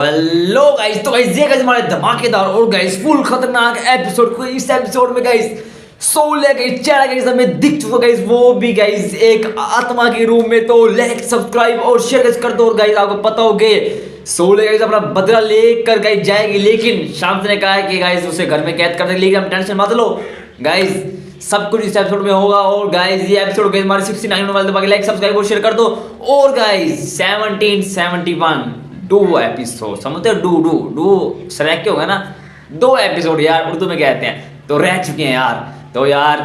Hello guys, तो guys ये guys हमारे धमाकेदार और गाइस फुल खतरनाक एपिसोड को इस एपिसोड में गाइस सोल है गाइस, चेहरा गाइस हमें दिख चुका गाइस, वो भी गाइस एक आत्मा के रूप में। तो लाइक सब्सक्राइब और शेयर गाइस कर दो। और गाइस आपको पता हो कि सोल गाइस अपना बदला लेकर गाइस जाएगी, लेकिन शाम ने कहा है कि गाइस उसे घर में कैद कर देंगे। लेकिन हम टेंशन मत लो गाइस, सब कुछ इस एपिसोड में होगा। और गाइस ये एपिसोड गाइस हमारे 69 होने वाले, तो बाकी लाइक सब्सक्राइब और शेयर कर दो। और गाइस 1771 2 एपिसोड समझते हो, डू सरेक के होगा ना, 2 एपिसोड यार उर्दू में कहते हैं, तो रह चुके हैं यार। तो यार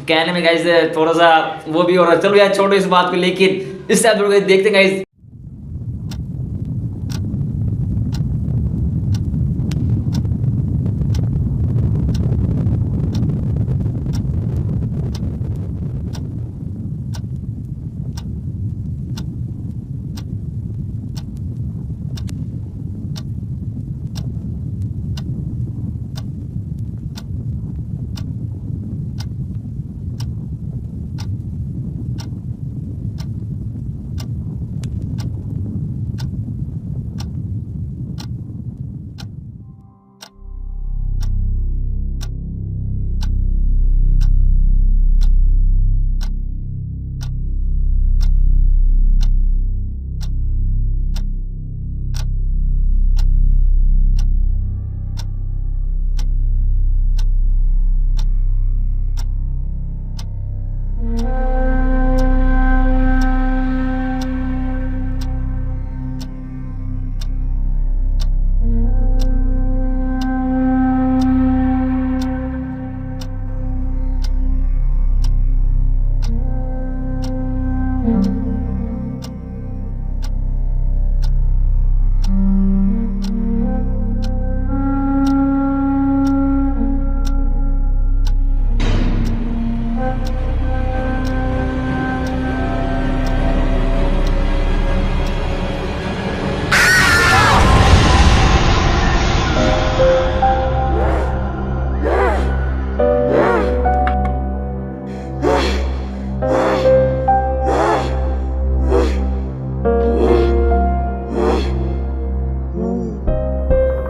कहने में गाइस थोड़ा सा वो भी हो रहा है। चलो यार छोड़ो इस बात को, लेकिन इस एपिसोड को देखते हैं गाइस।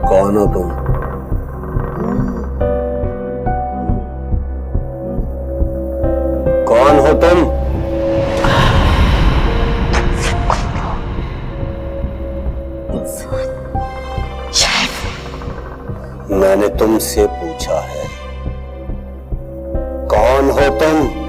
कौन हो तुम? कौन हो तुम? मैंने तुमसे पूछा है, कौन हो तुम?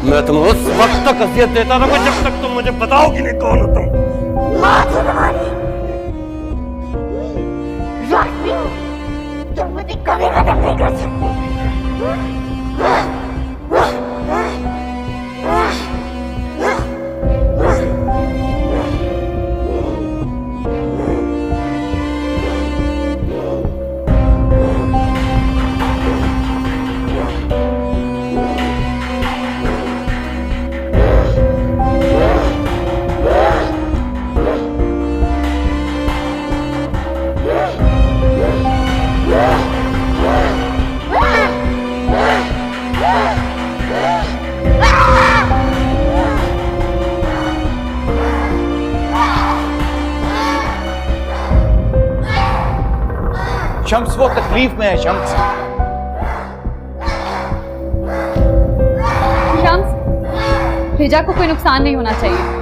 मैं तुम्हें उस वक्त तक अजियत देता रहूंगा जब तक तुम मुझे बताओगी नहीं कौन हो तुम। तुम मुझे कभी खत्म नहीं कर सकते। शम्स वो तकलीफ में है। शम्स हिजा को कोई नुकसान नहीं होना चाहिए।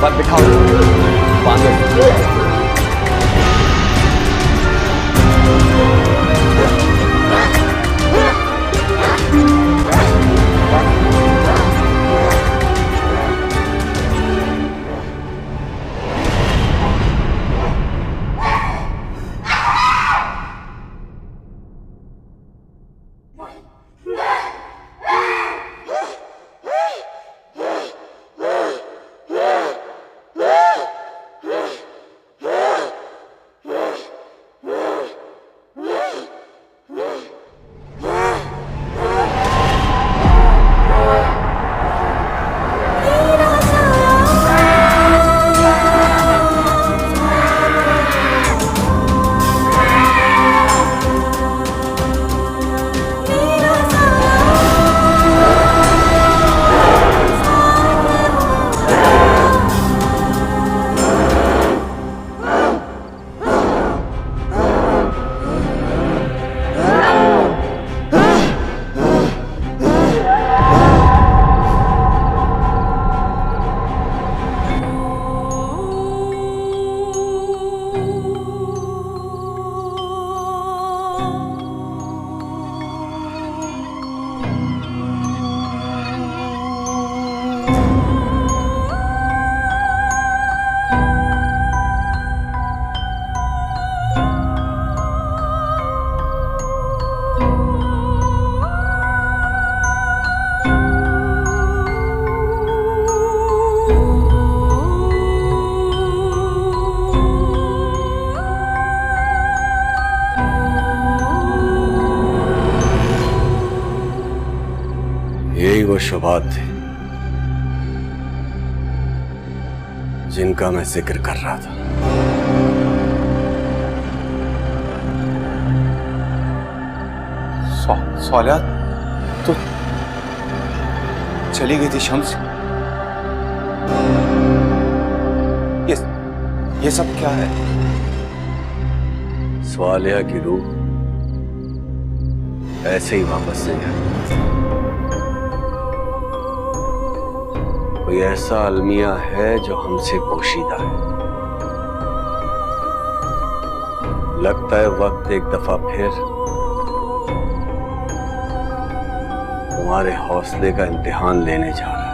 बस बिठाओ, बांधो। यही वो शुभात थे जिनका मैं जिक्र कर रहा था। सौलिया तो चली गई थी शम्स। ये सब क्या है? स्वालिया की रूह ऐसे ही वापस नहीं आई। कोई ऐसा अलमिया है जो हमसे पोशीदा है। लगता है वक्त एक दफा फिर तुम्हारे हौसले का इम्तिहान लेने जा रहा है।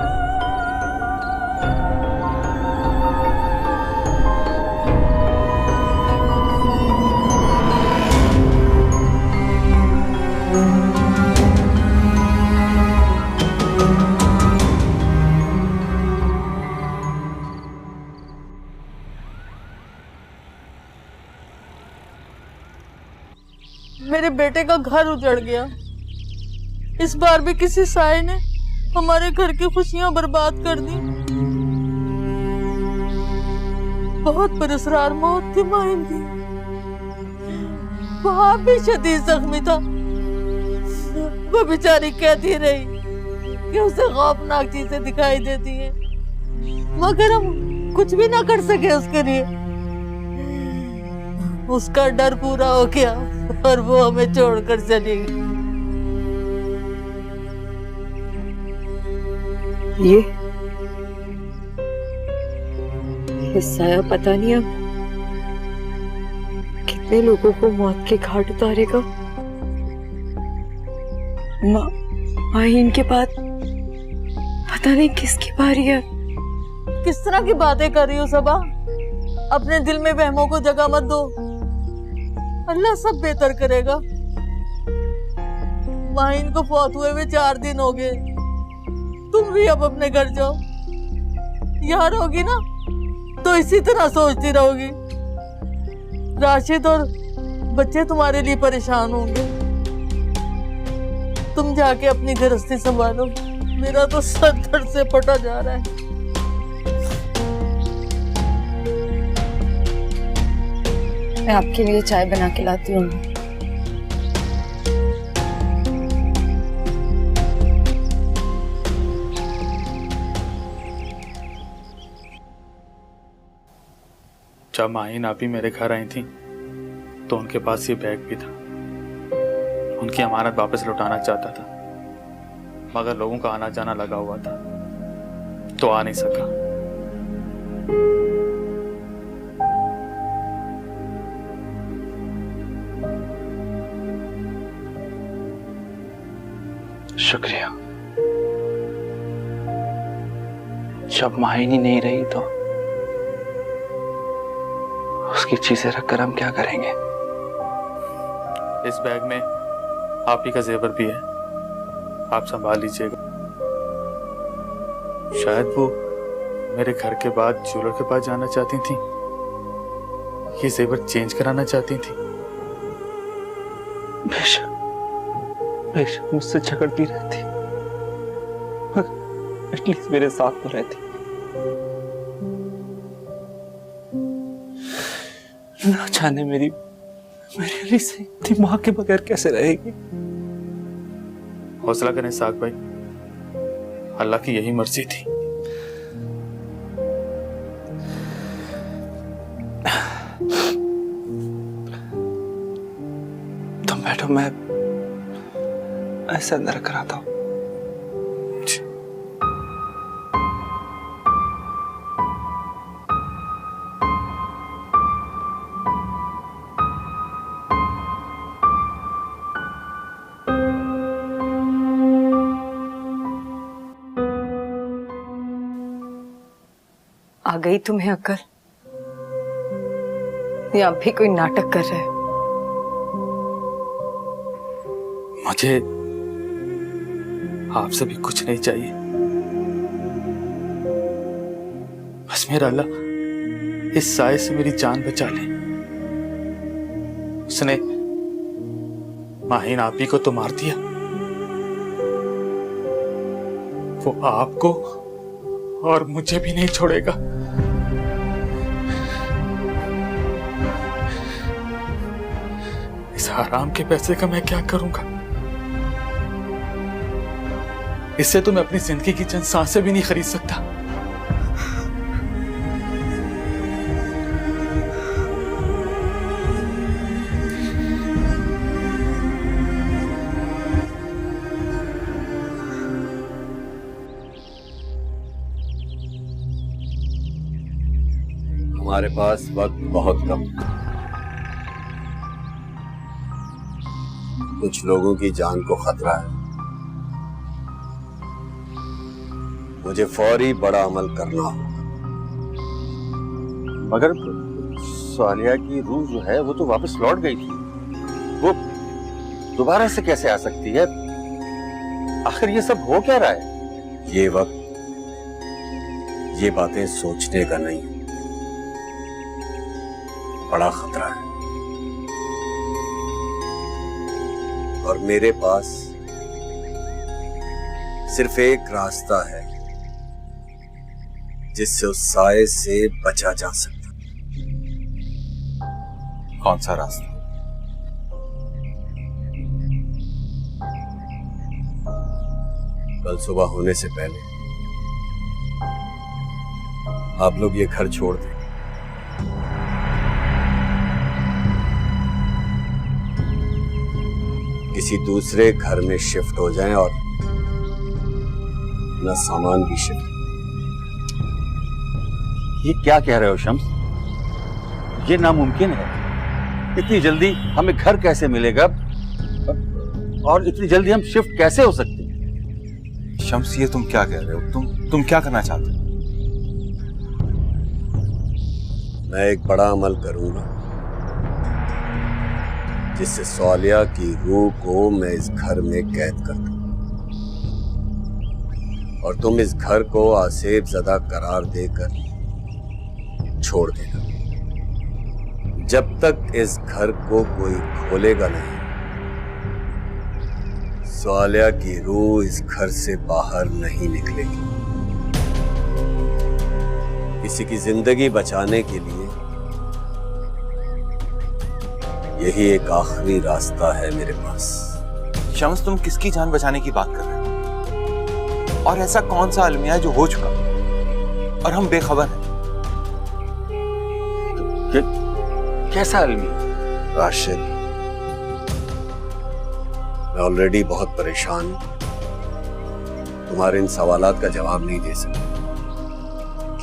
मेरे बेटे का घर उजड़ गया। इस बार भी किसी साए ने हमारे घर की खुशियां बर्बाद कर दी। बहुत पुरस्कार मौत थी माइन की। वहां भी शदीद जख्मी था। वो बेचारी कहती रही कि उसे खौफनाक चीजें दिखाई देती हैं, मगर हम कुछ भी ना कर सके उसके लिए। उसका डर पूरा हो गया और वो हमें छोड़कर चली गई। ये साया पता नहीं अब कितने लोगों को मौत के घाट उतारेगा। माहीन के बाद पता नहीं किसकी बारी है। किस तरह की बातें कर रही हो सबा? अपने दिल में वहमों को जगह मत दो। अल्लाह सब बेहतर करेगा। माहीन को फौत हुए हुए 4 दिन हो गए। तुम भी अब अपने घर जाओ। यहाँ रहोगी ना तो इसी तरह सोचती रहोगी। राशिद और बच्चे तुम्हारे लिए परेशान होंगे। तुम जाके अपनी गृहस्थी संभालो। मेरा तो सर दर्द से फटा जा रहा है। मैं आपके लिए चाय बना के लाती हूँ। जब माहीन आप ही मेरे घर आई थी तो उनके पास ये बैग भी था। उनकी अमानत वापस लौटाना चाहता था, मगर लोगों का आना जाना लगा हुआ था तो आ नहीं सका। शुक्रिया। जब माहिनी नहीं रही तो उसकी चीजें रखकर हम क्या करेंगे? इस बैग में आप ही का जेवर भी है, आप संभाल लीजिएगा। शायद वो मेरे घर के बाद ज्वेलर के पास जाना चाहती थी, ये जेवर चेंज कराना चाहती थी। बेशक बेशक मुझसे झगड़ती रहती, एटलीस्ट मेरे साथ तो रहती। ना जाने मेरी अली से दिमाग के बगैर कैसे रहेगी। हौसला करें साग भाई, अल्लाह की यही मर्जी थी। तुम बैठो, मैं ऐसे अंदर कराता हूं। आ गई तुम्हें अक्ल, या भी कोई नाटक कर रहे हो? मुझे आपसे भी कुछ नहीं चाहिए, बस मेरा अल्लाह इस साए से मेरी जान बचा ले। उसने माहिन आप ही को तो मार दिया, वो आपको और मुझे भी नहीं छोड़ेगा। इस हराम के पैसे का मैं क्या करूंगा? इससे तो मैं अपनी जिंदगी की चंद सांसें भी नहीं खरीद सकता। हमारे पास वक्त बहुत कम, कुछ लोगों की जान को खतरा है। मुझे फौरी बड़ा अमल करना होगा। मगर सालिया की रूह जो है वो तो वापस लौट गई थी, वो दोबारा से कैसे आ सकती है? आखिर ये सब हो क्या रहा है? ये वक्त ये बातें सोचने का नहीं, बड़ा खतरा है। और मेरे पास सिर्फ एक रास्ता है जिससे उस साए से बचा जा सकता। कौन सा रास्ता? कल सुबह होने से पहले आप लोग ये घर छोड़ दें। किसी दूसरे घर में शिफ्ट हो जाएं और अपना सामान भी शिफ्ट। ये क्या कह रहे हो शम्स? ये नामुमकिन है। इतनी जल्दी हमें घर कैसे मिलेगा और इतनी जल्दी हम शिफ्ट कैसे हो सकते हैं? शम्स, ये तुम क्या कह रहे हो? तुम क्या करना चाहते हो? मैं एक बड़ा अमल करूंगा जिससे सालिया की रूह को मैं इस घर में कैद कर दूं और तुम इस घर को आसेब ज़दा करार देकर छोड़ देना। जब तक इस घर को कोई खोलेगा नहीं, सालिया की रूह इस घर से बाहर नहीं निकलेगी। किसी की जिंदगी बचाने के लिए यही एक आखिरी रास्ता है मेरे पास। शम्स, तुम किसकी जान बचाने की बात कर रहे हो? और ऐसा कौन सा अलमिया है जो हो चुका और हम बेखबर हैं? कैसा अलमिया? राशिद, मैं ऑलरेडी बहुत परेशान हूं। तुम्हारे इन सवालात का जवाब नहीं दे सकता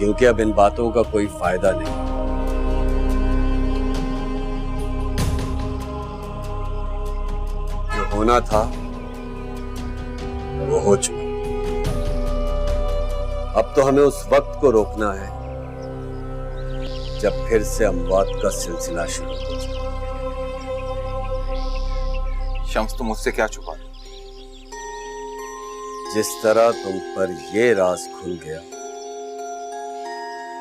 क्योंकि अब इन बातों का कोई फायदा नहीं। जो होना था वो हो चुका। अब तो हमें उस वक्त को रोकना है जब फिर से अमवात का सिलसिला शुरू हो जाए। शम्स, तुम मुझसे क्या छुपा रहे हो? जिस तरह तुम पर यह राज खुल गया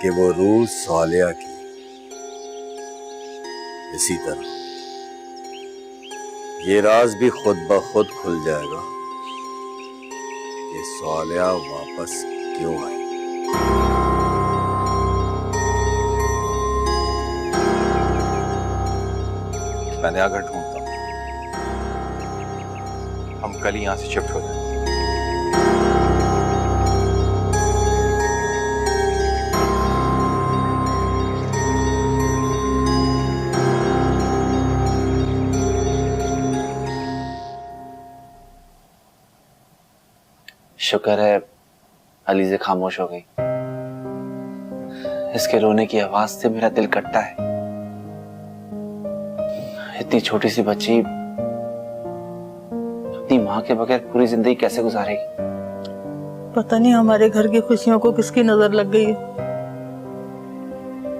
कि वो रूह सालिया की, इसी तरह ये राज भी खुद ब खुद खुल जाएगा कि सालिया वापस क्यों आई। मैं नया घर ढूंढता हूं। हम कल ही यहां से शिफ्ट हो जाएंगे। शुक्र है अलीज़े खामोश हो गई। इसके रोने की आवाज से मेरा दिल कटता है। इतनी छोटी सी बच्ची अपनी माँ के बगैर पूरी जिंदगी कैसे गुजारेगी? पता नहीं हमारे घर की खुशियों को किसकी नजर लग गई है।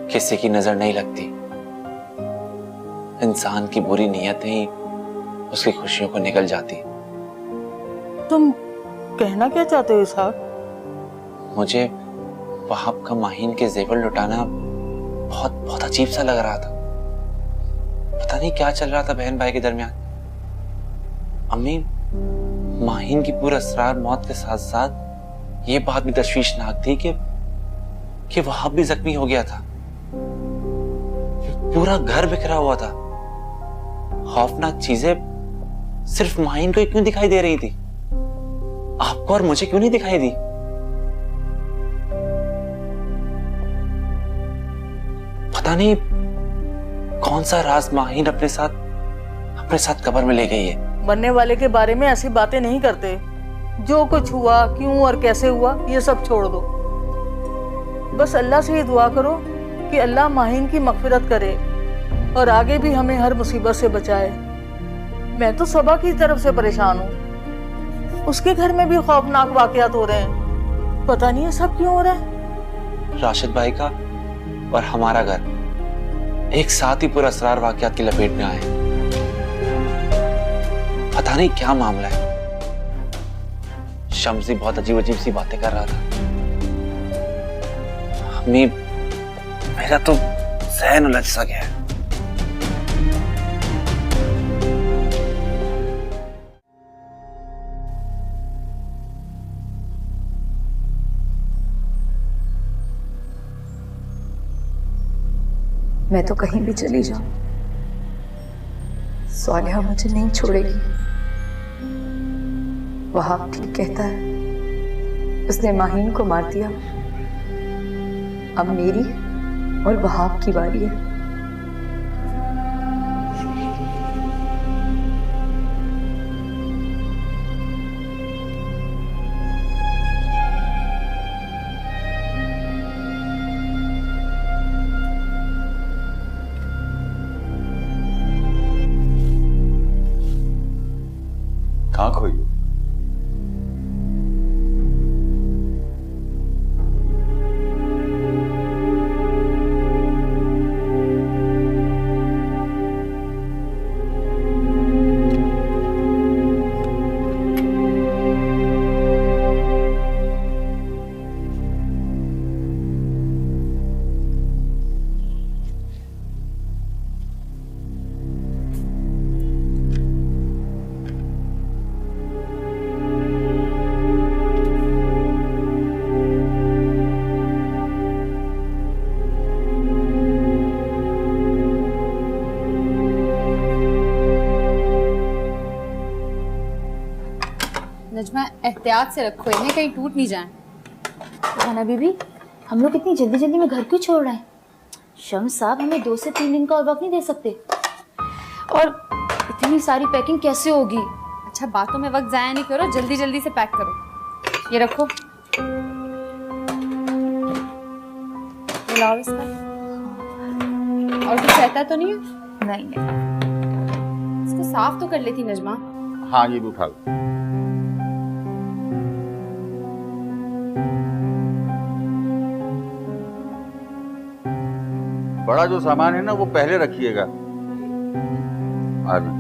किसी की नजर नहीं लगती। इंसान की बुरी नीयतें ही उसकी खुशियों को निकल जाती। तुम कहना क्या चाहते हो इसहाक? मुझे वहाब का माहीन के जेवर लुटाना बहुत बहुत अजीब सा लग रहा था। पता नहीं क्या चल रहा था बहन भाई के दरमियान। अम्मी, माहीन की पूरा असरार मौत के साथ साथ ये बात भी तशवीशनाक थी कि वहाब भी जख्मी हो गया था। पूरा घर बिखरा हुआ था। खौफनाक चीजें सिर्फ माहीन को ही क्यों दिखाई दे रही थी? आपको और मुझे क्यों नहीं दिखाई दी? पता नहीं कौन सा राज माहीन अपने साथ कब्र में ले गई है। मरने वाले के बारे में ऐसी बातें नहीं करते। जो कुछ हुआ, क्यों और कैसे हुआ, ये सब छोड़ दो। बस अल्लाह से ये दुआ करो कि अल्लाह माहीन की मगफिरत करे और आगे भी हमें हर मुसीबत से बचाए। मैं तो सबा की तरफ से परेशान हूँ। उसके घर में भी खौफनाक वाकयात हो रहे हैं। पता नहीं ये सब क्यों हो रहा है। राशिद भाई का और हमारा घर एक साथ ही पूरा असरार वाकयात की लपेट में आए। पता नहीं क्या मामला है। शम्सी बहुत अजीब सी बातें कर रहा था। अम्मी, मेरा तो ज़हन उलझ सा गया है। मैं तो कहीं भी चली जाऊं, सालिहा मुझे नहीं छोड़ेगी। वहाब ठीक कहता है, उसने माहीन को मार दिया। अब मेरी और वहाब की बारी है। कहाँ खोई हो? नजमा, एहतियात से रखो, इन्हें कहीं टूट नहीं जाए। खाना बीबी, हम लोग इतनी जल्दी जल्दी में घर क्यों छोड़ रहे हैं? शम्स साहब हमें 2 से 3 दिन का और वक्त नहीं दे सकते। और इतनी सारी पैकिंग कैसे होगी? अच्छा, बातों में वक्त जाया नहीं करो, जल्दी जल्दी से पैक करो। ये रखो। लाओ इसका। और कुछ कहता तो नहीं है? नहीं नहीं। इसको साफ तो कर लेती नजमा। हाँ ये भी उठा लो। बड़ा जो सामान है ना वो पहले रखिएगा। आ जाओ।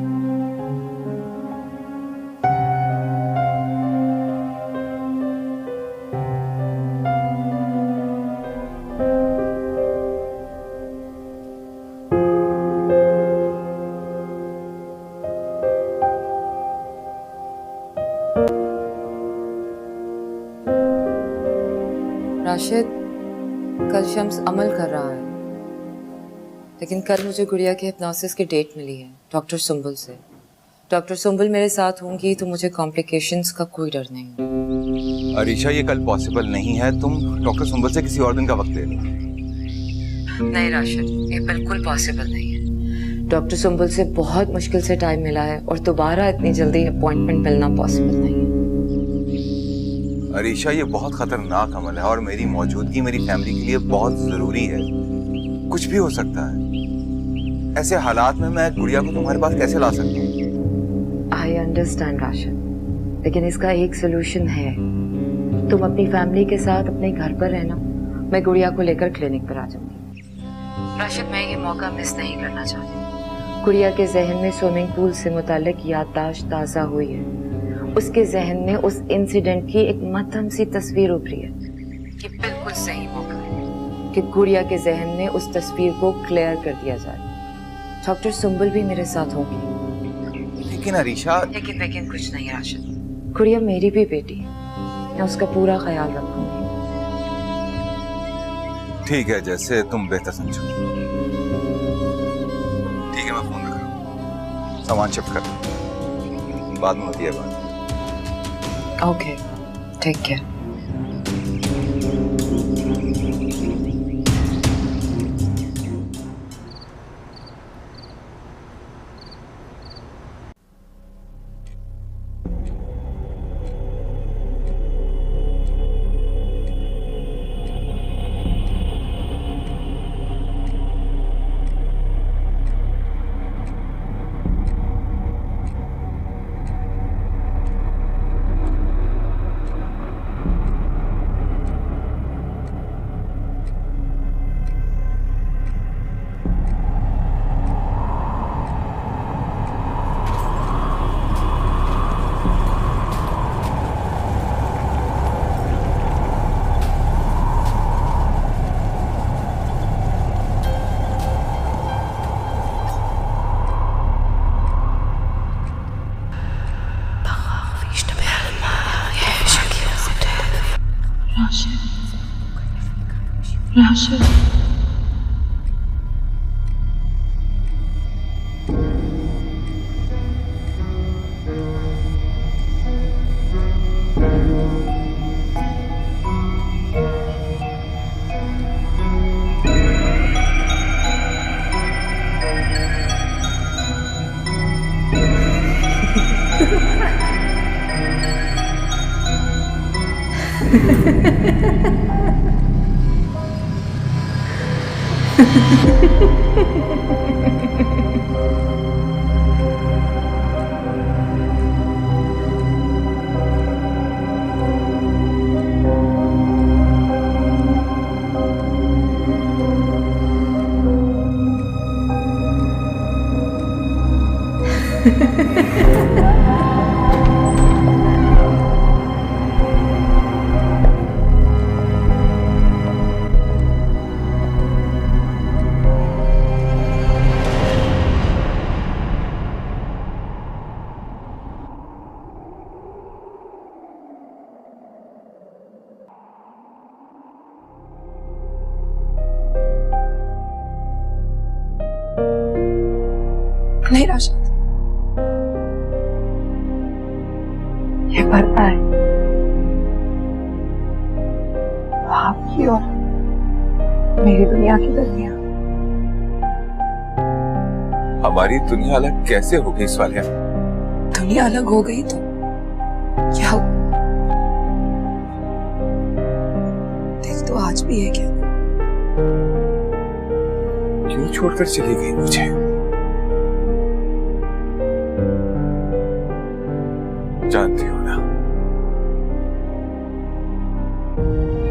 राशिद, कल शम्स अमल कर रहा है, लेकिन कल मुझे गुड़िया की हिप्नोसिस की डेट मिली है डॉक्टर सुंबुल से। डॉक्टर सुंबुल मेरे साथ होंगी तो मुझे कॉम्प्लिकेशंस का कोई डर नहीं। अरीशा, ये कल पॉसिबल नहीं है, तुम डॉक्टर सुंबल से किसी और दिन का वक्त ले लो। नहीं राशिद, ये बिल्कुल पॉसिबल नहीं है। डॉक्टर सुंबुल से बहुत मुश्किल से टाइम मिला है और दोबारा इतनी जल्दी अपॉइंटमेंट मिलना पॉसिबल नहीं है। अरीशा, ये बहुत खतरनाक अमल है और मेरी मौजूदगी मेरी फैमिली के लिए बहुत जरूरी है। कुछ भी हो सकता है। ऐसे हालात में मैं गुड़िया को तुम्हारे पास कैसे ला सकता हूँ? आई अंडरस्टैंड राशिद, लेकिन इसका एक सोल्यूशन है। तुम अपनी फैमिली के साथ अपने घर पर रहना, मैं गुड़िया को लेकर क्लिनिक पर आ जाऊंगी। राशिद, मैं ये मौका मिस नहीं करना चाहती। गुड़िया के जहन में स्विमिंग पूल से मुताल्लिक याददाश्त ताज़ा हुई है। उसके जहन में उस इंसिडेंट की एक मध्यम सी तस्वीर उभरी है। ये बिल्कुल सही मौका है कि गुड़िया के जहन में उस तस्वीर को क्लियर कर दिया जाए। डॉक्टर सुंबुल भी मेरे साथ होंगी। लेकिन अरीशा, लेकिन कुछ नहीं राशिद, गुड़िया मेरी भी बेटी है, मैं उसका पूरा ख्याल रखूंगी। ठीक है, जैसे तुम बेहतर समझो। ठीक है, मैं फोन रख रहा हूँ, सामान शिफ्ट कर, बाद में होती है बात। Okay, take care. राशिद, नहीं राशिद, ये पर्दा है आपकी और मेरी दुनिया की दरमियान। हमारी दुनिया अलग कैसे हो गई स्वालिया? दुनिया अलग हो गई तो क्या हुआ? दिल तो आज भी है क्या? क्यों छोड़कर चली गई मुझे? जानती हो ना,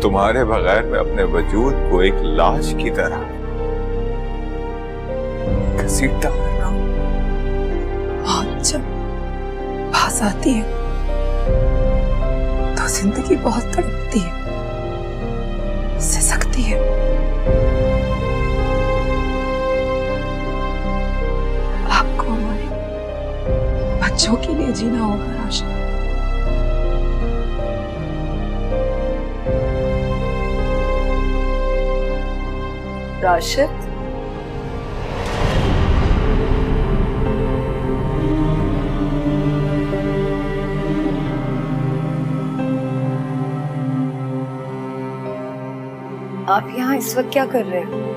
तुम्हारे बगैर मैं अपने वजूद को एक लाश की तरह घसीटता हूं। और जब पास आती है तो जिंदगी बहुत तड़पती है, सिसकती है। आपको हमारे बच्चों के लिए जीना होगा राशिद। राशिद, आप यहाँ इस वक्त क्या कर रहे हैं?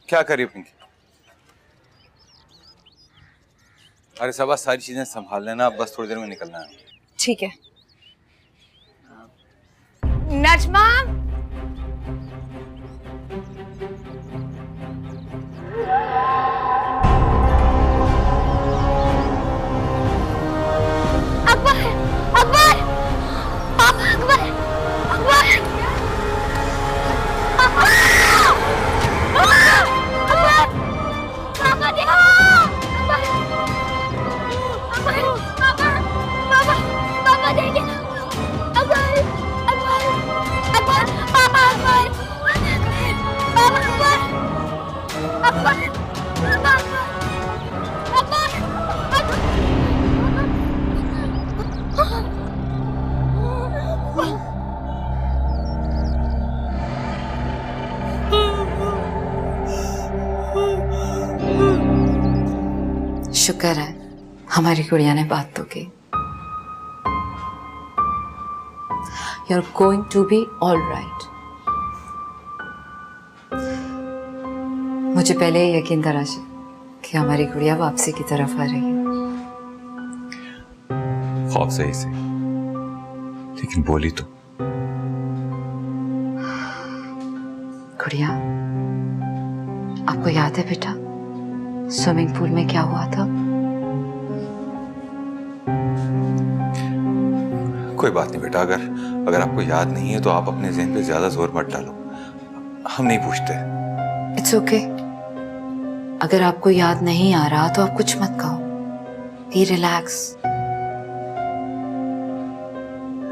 क्या कर रही हो पिंकी? अरे सब सारी चीजें संभाल लेना, अब बस थोड़ी देर में निकलना है। ठीक है। नजमा, अकबर, अकबर, पापा, अकबर, अकबर, पापा देखो, पापा देखिए, अकबर, अकबर, अकबर, पापा, अकबर, पापा, अकबर, अकबर, शुक्र है हमारी गुड़िया ने बात तो की। You're going to be all right. मुझे पहले ही यकीन था राशिद कि हमारी गुड़िया वापसी की तरफ आ रही है। खौफ सही से, लेकिन बोली तो। गुड़िया, आपको याद है बेटा स्विमिंग पूल में क्या हुआ था? कोई बात नहीं बेटा, अगर आपको याद नहीं है तो आप अपने ज़हन पे ज्यादा जोर मत डालो, हम नहीं पूछते। It's okay. अगर आपको याद नहीं आ रहा तो आप कुछ मत कहो, बी रिलैक्स।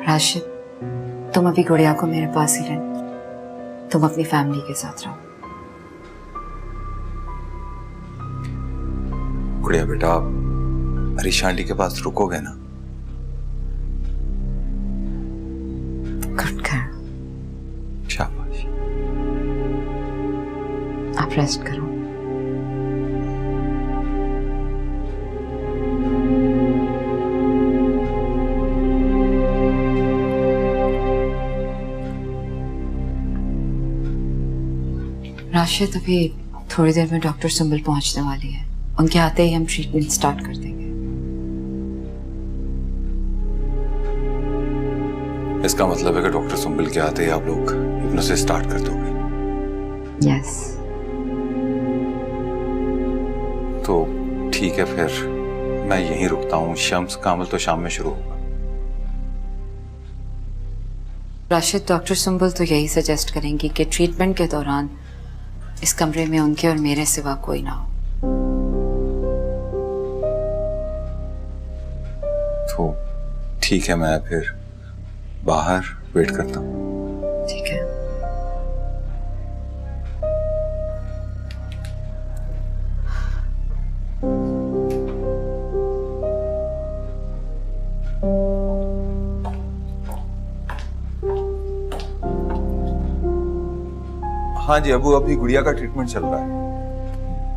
राशिद, तुम अभी गुड़िया को मेरे पास ही रहना, तुम अपनी फैमिली के साथ रहो। गुड़िया बेटा, आप हरीश आंटी के पास रुकोगे ना? Good girl. शाबाश। आप रेस्ट करो। राशिद, अभी थोड़ी देर में डॉक्टर सुंबल पहुंचने वाली है। उनके आते ही हम ट्रीटमेंट स्टार्ट कर देंगे। इसका मतलब है कि डॉक्टर सुंबल के आते ही आप लोग हिप्नोसिस स्टार्ट कर दोगे? यस। तो ठीक है, फिर मैं यहीं रुकता हूँ। शम्स का अमल तो शाम में शुरू होगा। राशिद, डॉक्टर सुंबल तो यही सजेस्ट करेंगी कि ट्रीटमेंट के दौरान इस कमरे में उनके और मेरे सिवा कोई ना हो। तो ठीक है, मैं फिर बाहर वेट करता हूँ। ठीक है। हाँ जी अबू, अभी गुड़िया का ट्रीटमेंट चल रहा है,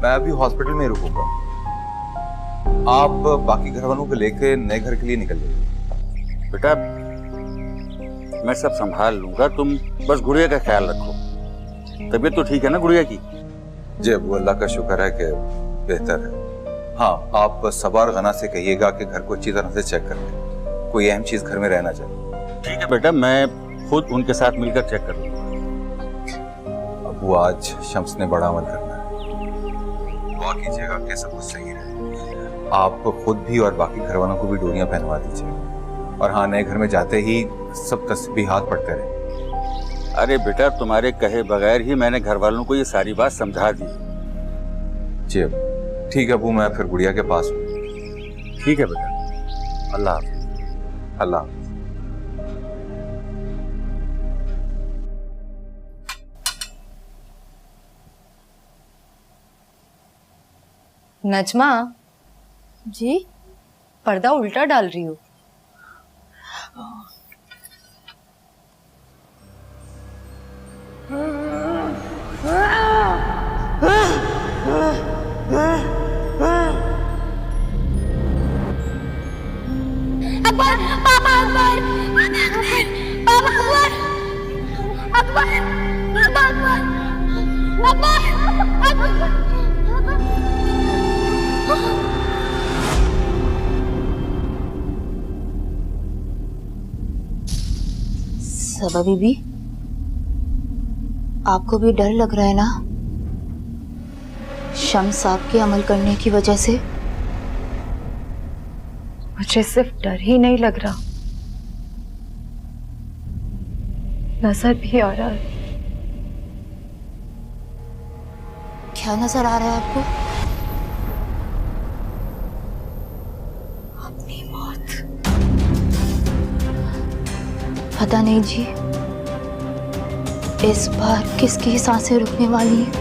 मैं अभी हॉस्पिटल में रुकूंगा। आप बाकी घर वालों को लेकर नए घर के लिए निकल जाइए। बेटा मैं सब संभाल लूंगा, तुम बस गुड़िया का ख्याल रखो। तबीयत तो ठीक है ना गुड़िया की? जी अबू, अल्लाह का शुक्र है कि बेहतर है। हाँ, आप सबार गना से कहिएगा कि घर को अच्छी तरह से चेक कर लें, कोई अहम चीज घर में रहना चाहिए। ठीक है बेटा, मैं खुद उनके साथ मिलकर चेक कर लूंगा। अबू आज शम्स ने बड़ा अमल करना है, दुआ कीजिएगा कि सब कुछ सही रहे। आप खुद भी और बाकी घर वालों को भी डोरियां पहनवा दीजिए। और हाँ, नए घर में जाते ही सब तस्बीहात पढ़ते रहे। अरे बेटा, तुम्हारे कहे बगैर ही मैंने घर वालों को ये सारी बात समझा दी। जी अबू, ठीक है अबू, मैं फिर गुड़िया के पास हूँ। ठीक है बेटा, अल्लाह हाफ़िज़। अल्लाह हाफ़िज़। नजमा जी पर्दा उल्टा डाल रही हो। अकबर, पापा अकबर, पापा अकबर, अकबर, पापा अकबर, अकबर, सबा बीबी, आपको भी डर लग रहा है ना शम्स साहब के अमल करने की वजह से? मुझे सिर्फ डर ही नहीं लग रहा, नजर भी आ रहा है। क्या नजर आ रहा है आपको? अपनी मौत। पता नहीं जी, इस बार किसकी सांसें रुकने वाली हैं?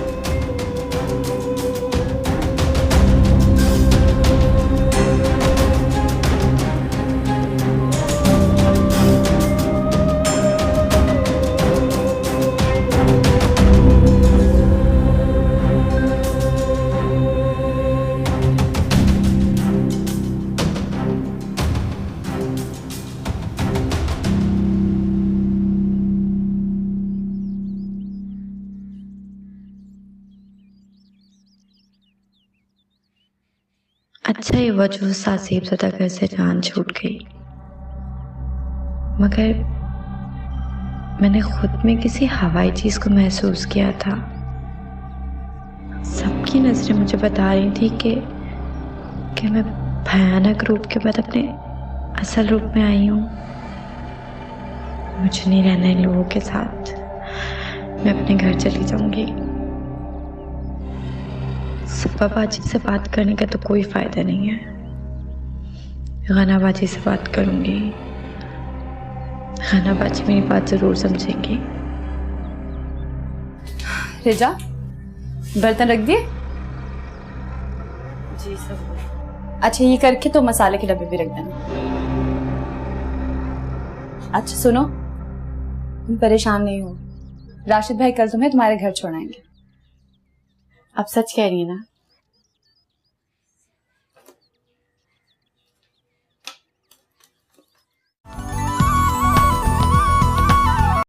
अच्छा ही हुआ जो सासेब ज़्यादा घर से जान छूट गई, मगर मैंने खुद में किसी हवाई चीज़ को महसूस किया था। सबकी नज़रें मुझे बता रही थी कि मैं भयानक रूप के बाद अपने असल रूप में आई हूँ। मुझे नहीं रहना इन लोगों के साथ, मैं अपने घर चली जाऊंगी। सफा बाजी से बात करने का तो कोई फायदा नहीं है, गाना बाजी से बात करूंगी। गाना बाजी मेरी बात जरूर समझेंगी। रिजा, बर्तन रख दिए? जी सब। अच्छा, ये करके तो मसाले के डब्बे भी रख देना। अच्छा सुनो, तुम परेशान नहीं हो, राशिद भाई कल तुम्हें तुम्हारे घर छोड़ाएंगे। अब सच कह रही है ना?